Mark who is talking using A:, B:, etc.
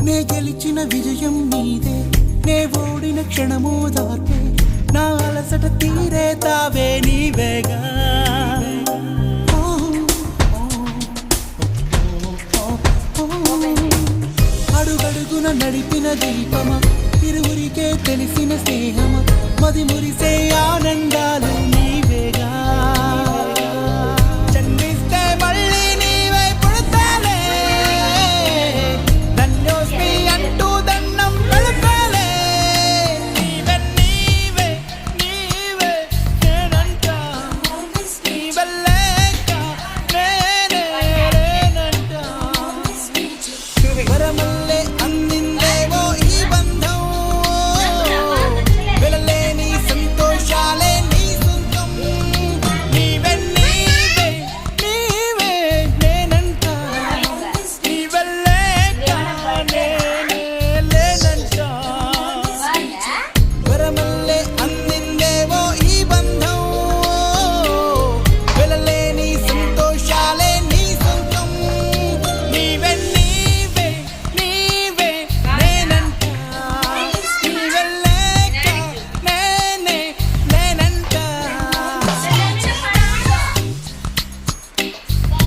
A: నే గెలిచిన విజయం నీదే, నే ఓడిన క్షణమో దాటే, నా అలసట తీరే తావే నీవేగా. అడుగడుగున నడిపిన దీపమా, ఇరువురికే తెలిసిన స్నేహమా, మది మురిసే ఆనందాలు